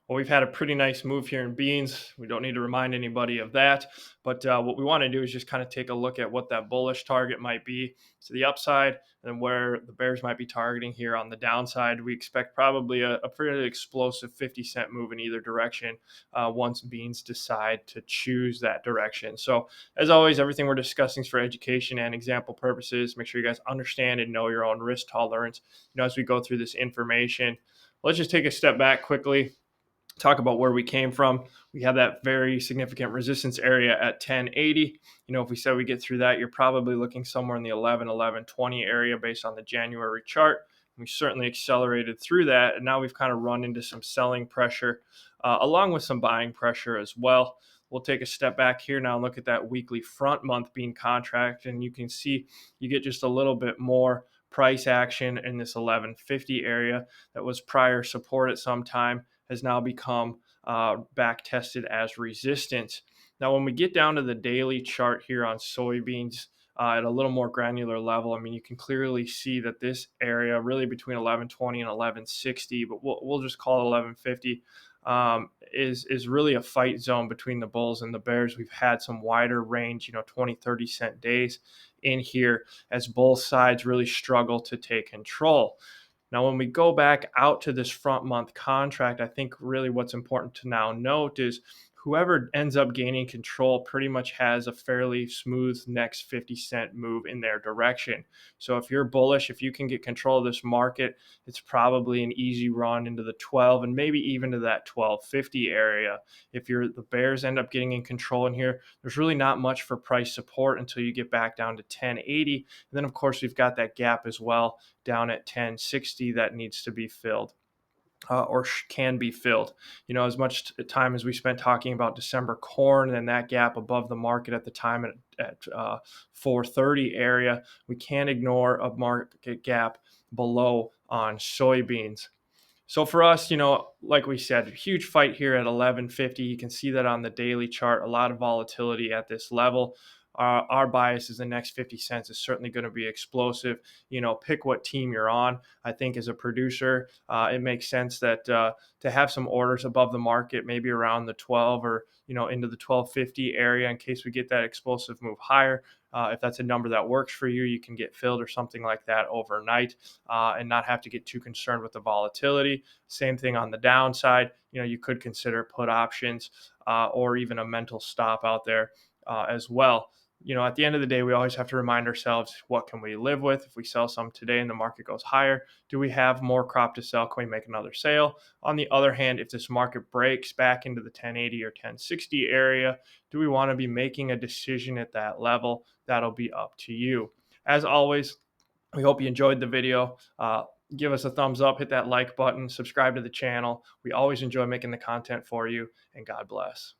Well, we've had a pretty nice move here in beans. We don't need to remind anybody of that. But what we want to do is just kind of take a look at what that bullish target might be to the upside and where the bears might be targeting here on the downside. We expect probably a pretty explosive 50-cent move in either direction once beans decide to choose that direction. So, as always, everything we're discussing is for education and example purposes. Make sure you guys understand and know your own risk tolerance, as we go through this information. Let's just take a step back quickly, talk about where we came from. We have that very significant resistance area at 1080. If we said we get through that, you're probably looking somewhere in the 11-11-20 area based on the January chart. We certainly accelerated through that, and now we've kind of run into some selling pressure along with some buying pressure as well. We'll take a step back here now and look at that weekly front month bean contract, and you can see you get just a little bit more price action in this 1150 area that was prior support at some time, has now become back tested as resistance. Now, when we get down to the daily chart here on soybeans at a little more granular level, I mean, you can clearly see that this area, really between 1120 and 1160, but we'll just call it 1150, is really a fight zone between the bulls and the bears. We've had some wider range, 20, 30 cent days in here as both sides really struggle to take control. Now, when we go back out to this front month contract, I think really what's important to now note is whoever ends up gaining control pretty much has a fairly smooth next 50-cent move in their direction. So if you're bullish, if you can get control of this market, it's probably an easy run into the 12 and maybe even to that 1250 area. If the bears end up getting in control in here, there's really not much for price support until you get back down to 1080. And then, of course, we've got that gap as well down at 1060 that needs to be filled. Or can be filled. As much time as we spent talking about December corn and that gap above the market at the time at 430 area, we can't ignore a market gap below on soybeans. So for us, like we said, huge fight here at 1150. You can see that on the daily chart, a lot of volatility at this level. Our bias is the next 50 cents is certainly going to be explosive. Pick what team you're on. I think as a producer, it makes sense that to have some orders above the market, maybe around the 12 or into the 1250 area in case we get that explosive move higher. If that's a number that works for you, you can get filled or something like that overnight and not have to get too concerned with the volatility. Same thing on the downside. You could consider put options or even a mental stop out there as well. At the end of the day, we always have to remind ourselves, what can we live with? If we sell some today and the market goes higher, do we have more crop to sell? Can we make another sale? On the other hand, if this market breaks back into the 1080 or 1060 area, do we want to be making a decision at that level? That'll be up to you. As always, we hope you enjoyed the video. Give us a thumbs up, hit that like button, subscribe to the channel. We always enjoy making the content for you, and God bless.